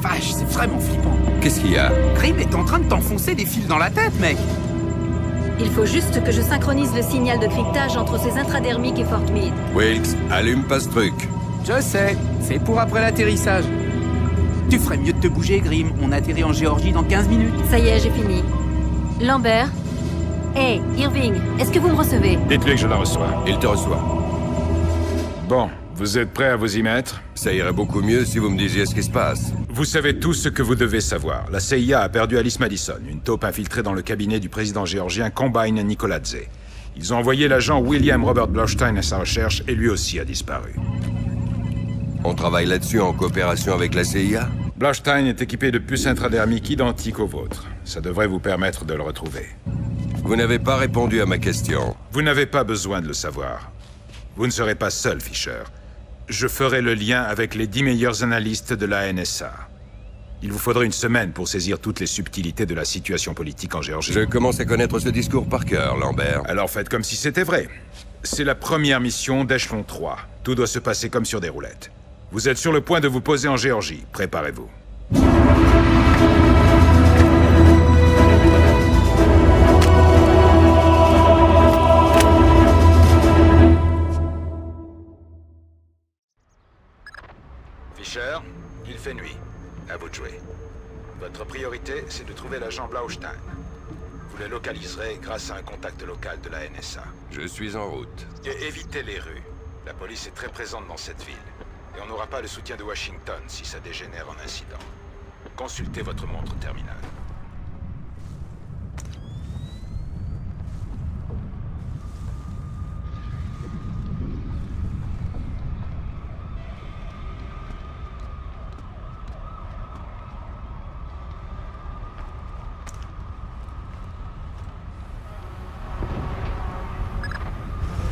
vache, c'est vraiment flippant. Qu'est-ce qu'il y a? Grim est en train de t'enfoncer des fils dans la tête, mec. Il faut juste que je synchronise le signal de cryptage entre ces intradermiques et Fort Meade. Wilkes, allume pas ce truc. Je sais, c'est pour après l'atterrissage. Tu ferais mieux de te bouger, Grim. On atterrit en Géorgie dans 15 minutes. Ça y est, j'ai fini. Lambert. Hey, Irving, est-ce que vous me recevez? Dites-lui que je la reçois. Il te reçoit. Bon, vous êtes prêts à vous y mettre? Ça irait beaucoup mieux si vous me disiez ce qui se passe. Vous savez tout ce que vous devez savoir. La CIA a perdu Alice Madison, une taupe infiltrée dans le cabinet du président géorgien Combine Nicoladze. Ils ont envoyé l'agent William Robert Blaustein à sa recherche et lui aussi a disparu. On travaille là-dessus en coopération avec la CIA? Blaustein est équipé de puces intradermiques identiques aux vôtres. Ça devrait vous permettre de le retrouver. Vous n'avez pas répondu à ma question. Vous n'avez pas besoin de le savoir. Vous ne serez pas seul, Fisher. Je ferai le lien avec les 10 meilleurs analystes de la NSA. Il vous faudra une semaine pour saisir toutes les subtilités de la situation politique en Géorgie. Je commence à connaître ce discours par cœur, Lambert. Alors faites comme si c'était vrai. C'est la première mission d'Echelon 3. Tout doit se passer comme sur des roulettes. Vous êtes sur le point de vous poser en Géorgie. Préparez-vous. Fisher, il fait nuit. À vous de jouer. Votre priorité, c'est de trouver l'agent Blaustein. Vous le localiserez grâce à un contact local de la NSA. Je suis en route. Et évitez les rues. La police est très présente dans cette ville. Et on n'aura pas le soutien de Washington si ça dégénère en incident. Consultez votre montre terminale.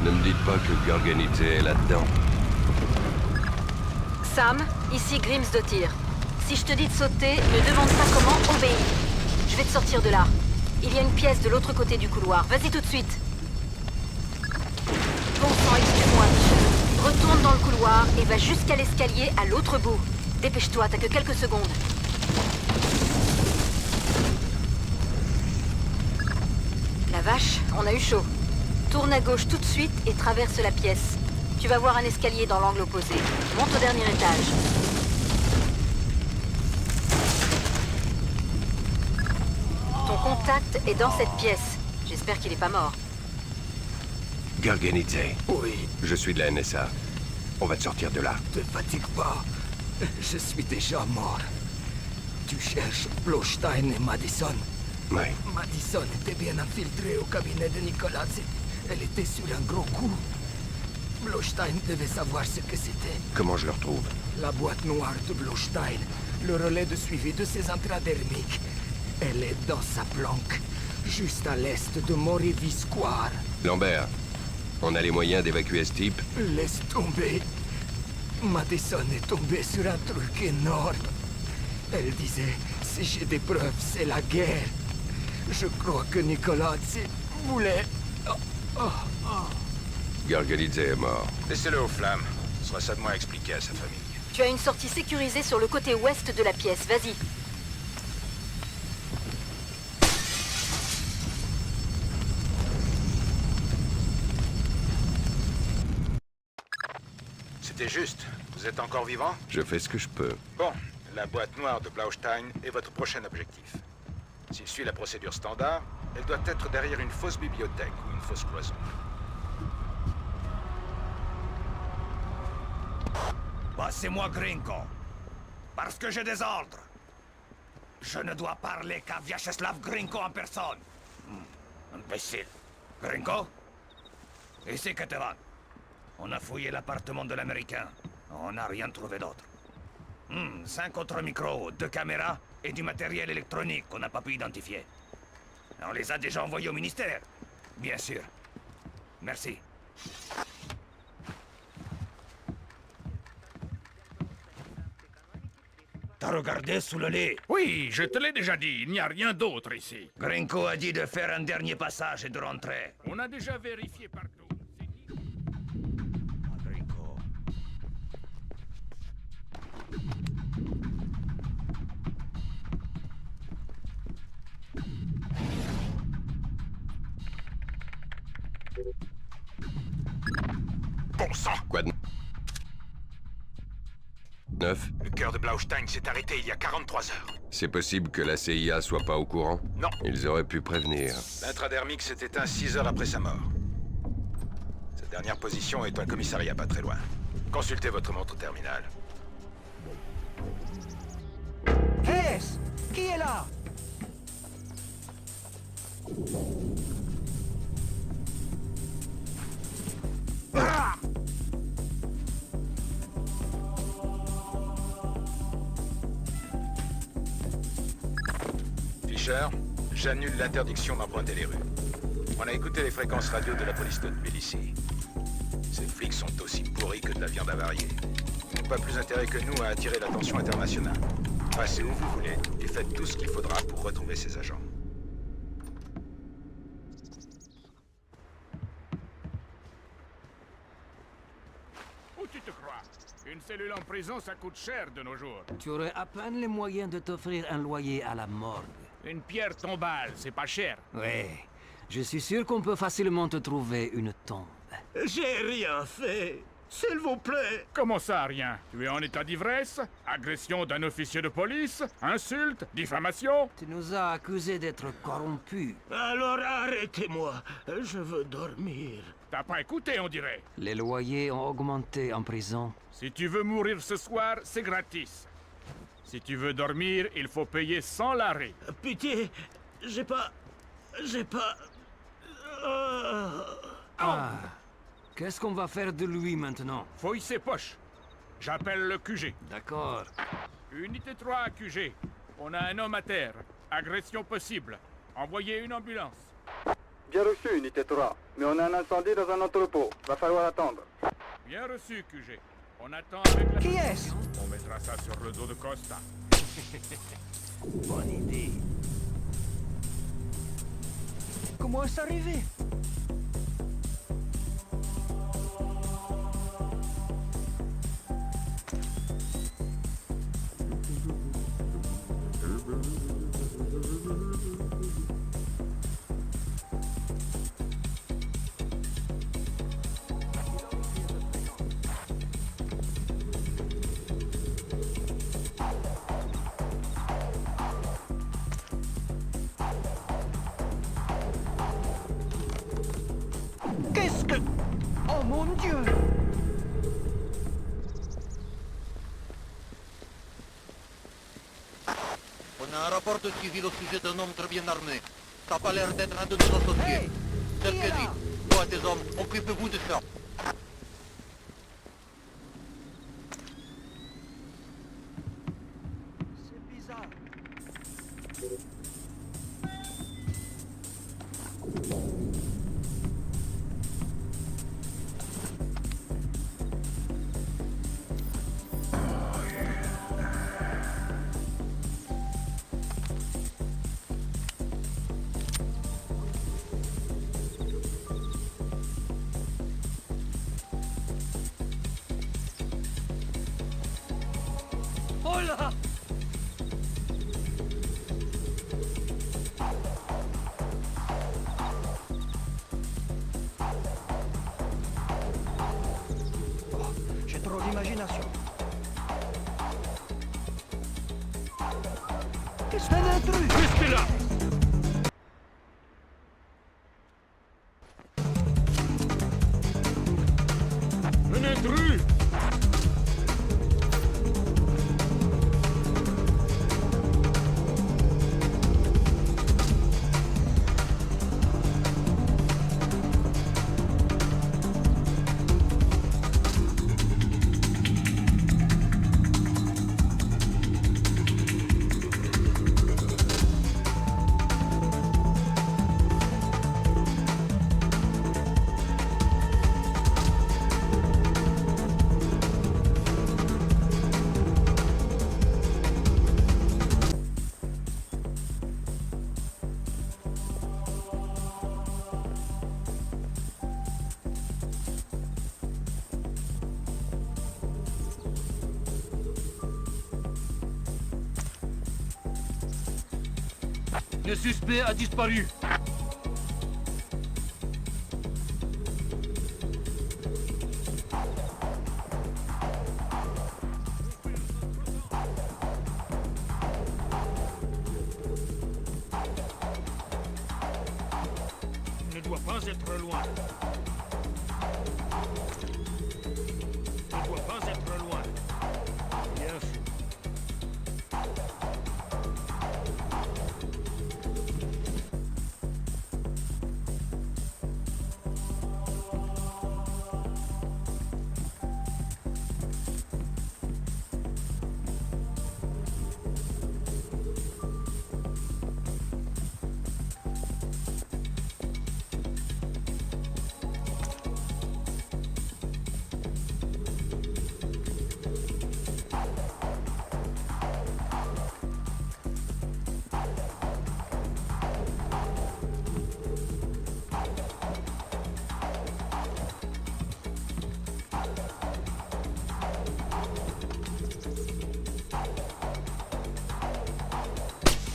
Ne me dites pas que Garganité est là-dedans. Sam, ici Grims de tir. Si je te dis de sauter, ne demande pas comment, obéis. Je vais te sortir de là. Il y a une pièce de l'autre côté du couloir. Vas-y tout de suite. Bon sang, excuse-moi, Michel. Retourne dans le couloir et va jusqu'à l'escalier à l'autre bout. Dépêche-toi, t'as que quelques secondes. La vache, on a eu chaud. Tourne à gauche tout de suite et traverse la pièce. Tu vas voir un escalier dans l'angle opposé. Monte au dernier étage. Ton contact est dans cette pièce. J'espère qu'il est pas mort. Garganité. Oui, Je suis de la NSA. On va te sortir de là. te fatigue pas. Je suis déjà mort. Tu cherches Blaustein et Madison. Oui. Madison était bien infiltrée au cabinet de Nicolas. Elle était sur un gros coup. Blaustein devait savoir ce que c'était. Comment je le retrouve? La boîte noire de Blaustein, le relais de suivi de ses intradermiques. Elle est dans sa planque, juste à l'est de Morivi Square. Lambert, on a les moyens d'évacuer ce type? Laisse tomber. Madison est tombée sur un truc énorme. Elle disait, si j'ai des preuves, c'est la guerre. Je crois que Nicolas voulait... Garganité est mort. Laissez-le aux flammes. Ce sera ça de moins à expliquer à sa famille. Tu as une sortie sécurisée sur le côté ouest de la pièce. Vas-y. C'était juste. Vous êtes encore vivant? Je fais ce que je peux. Bon, la boîte noire de Blaustein est votre prochain objectif. S'il suit la procédure standard, elle doit être derrière une fausse bibliothèque ou une fausse cloison. Passez-moi Grinko. Parce que j'ai des ordres. Je ne dois parler qu'à Vyacheslav Grinko en personne. Imbécile. Grinko? Ici Ketevan. On a fouillé l'appartement de l'Américain. On n'a rien trouvé d'autre. 5 autres micros, 2 caméras et du matériel électronique qu'on n'a pas pu identifier. On les a déjà envoyés au ministère. Bien sûr. Merci. T'as regardé sous le lit? Oui, je te l'ai déjà dit, il n'y a rien d'autre ici. Grinko a dit de faire un dernier passage et de rentrer. On a déjà vérifié partout. Grinko. Bon sang! Quoi de neuf? Le cœur de Blaustein s'est arrêté il y a 43 heures. C'est possible que la CIA soit pas au courant? Non. Ils auraient pu prévenir. L'intradermique s'est éteint 6 heures après sa mort. Sa dernière position est un commissariat pas très loin. Consultez votre montre terminale. Qui est là? Fisher, j'annule l'interdiction d'emprunter les rues. On a écouté les fréquences radio de la police de Tbilissi. Ces flics sont aussi pourris que de la viande avariée. Ils n'ont pas plus intérêt que nous à attirer l'attention internationale. Passez où vous voulez et faites tout ce qu'il faudra pour retrouver ces agents. Où tu te crois? Une cellule en prison, ça coûte cher de nos jours. Tu aurais à peine les moyens de t'offrir un loyer à la morgue. Une pierre tombale, c'est pas cher. Ouais, je suis sûr qu'on peut facilement te trouver une tombe. J'ai rien fait. S'il vous plaît. Comment ça, rien? Tu es en état d'ivresse? Agression d'un officier de police? Insulte? Diffamation? Tu nous as accusés d'être corrompus. Alors arrêtez-moi. Je veux dormir. T'as pas écouté, on dirait. Les loyers ont augmenté en prison. Si tu veux mourir ce soir, c'est gratis. Si tu veux dormir, il faut payer sans l'arrêt. Pitié. J'ai pas... Qu'est-ce qu'on va faire de lui maintenant? Fouille ses poches. J'appelle le QG. D'accord. Unité 3 à QG. On a un homme à terre. Agression possible. Envoyez une ambulance. Bien reçu, Unité 3. Mais on a un incendie dans un entrepôt. Va falloir attendre. Bien reçu, QG. On attend avec la... Qui est-ce? On mettra ça sur le dos de Costa. Bonne idée. Comment est-ce arrivé? Qu'est-ce que... Oh mon Dieu! On a un rapport de civil au sujet d'un homme très bien armé. Ça n'a pas l'air d'être un de nos associés. Sergei, toi et tes hommes, occupez-vous de ça. C'est bizarre. Oh là! Oh, j'ai trop d'imagination. Qu'est-ce que c'est un intrus? Restez là! Un intrus! Le suspect a disparu. pas être loin. Ne doit pas être loin. Bien fait.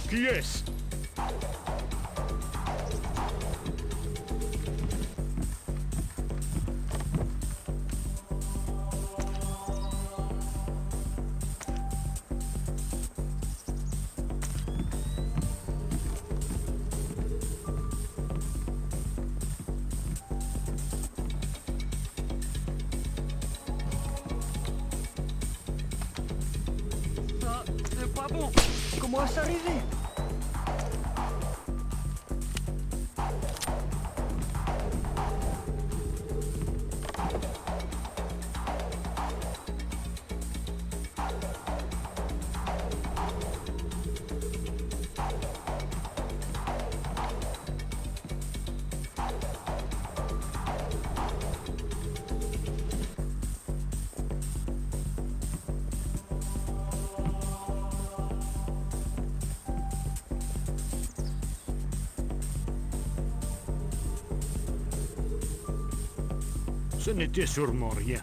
Qui est-ce? Ça, c'est pas bon. Comment est-ce arrivé? Ce n'était sûrement rien.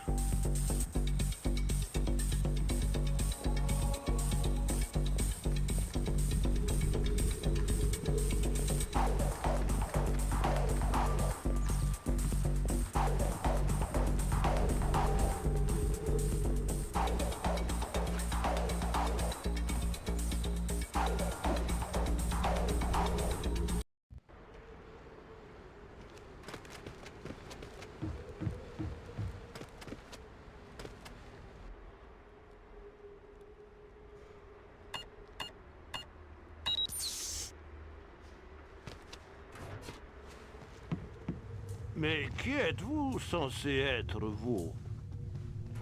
Mais qui êtes-vous censé être, vous?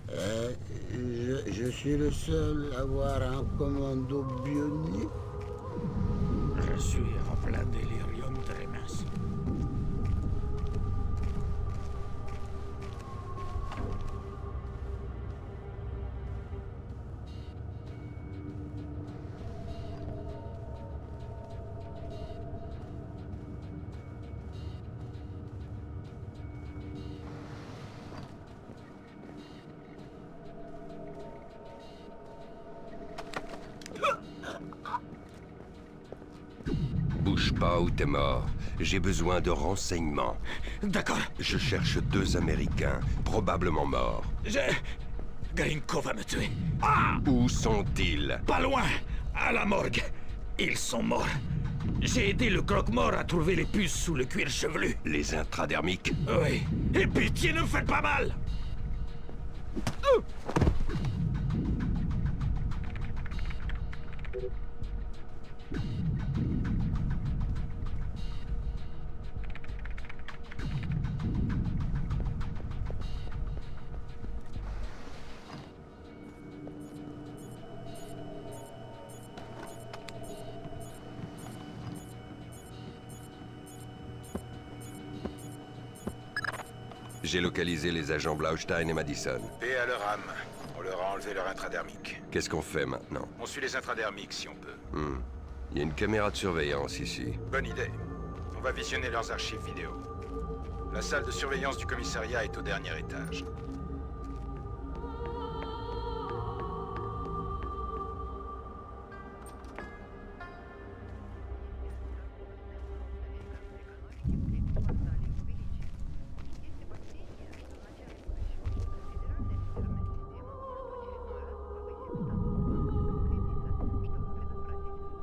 Je suis le seul à avoir un commando bionique. Je suis en plein délirium tremens. Bouge pas ou t'es mort. J'ai besoin de renseignements. D'accord. Je cherche 2 Américains, probablement morts. Grinko va me tuer. Où sont-ils? Pas loin, à la morgue. Ils sont morts. J'ai aidé le croque-mort à trouver les puces sous le cuir chevelu. Les intradermiques? Oui. Et pitié, ne me faites pas mal! J'ai localisé les agents Blaustein et Madison. Paix à leur âme. On leur a enlevé leur intradermique. Qu'est-ce qu'on fait maintenant? On suit les intradermiques si on peut. Il y a une caméra de surveillance ici. Bonne idée. On va visionner leurs archives vidéo. La salle de surveillance du commissariat est au dernier étage.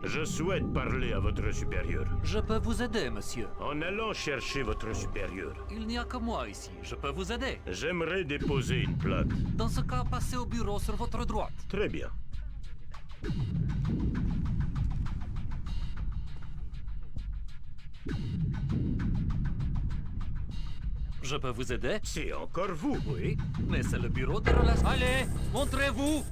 Je souhaite parler à votre supérieur. Je peux vous aider, monsieur. En allant chercher votre supérieur. Il n'y a que moi ici. Je peux vous aider. J'aimerais déposer une plaque. Dans ce cas, passez au bureau sur votre droite. Très bien. Je peux vous aider? C'est encore vous? Oui, mais c'est le bureau de relations. Allez, montrez-vous!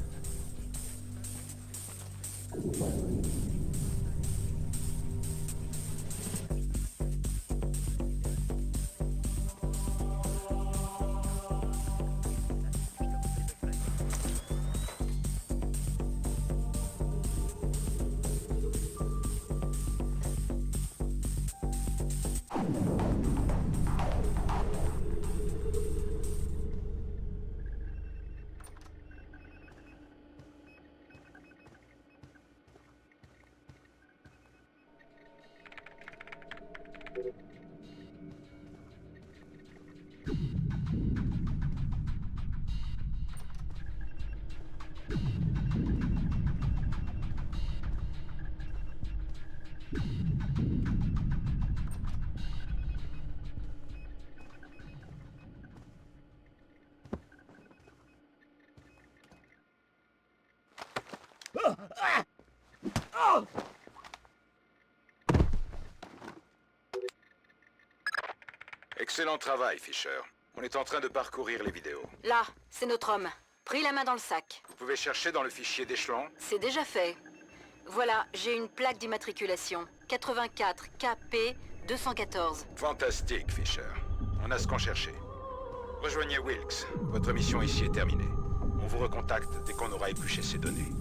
Excellent travail, Fisher. On est en train de parcourir les vidéos. Là, c'est notre homme. Pris la main dans le sac. Vous pouvez chercher dans le fichier d'échelon. C'est déjà fait. Voilà, j'ai une plaque d'immatriculation. 84 KP 214. Fantastique, Fisher. On a ce qu'on cherchait. Rejoignez Wilkes. Votre mission ici est terminée. On vous recontacte dès qu'on aura épluché ces données.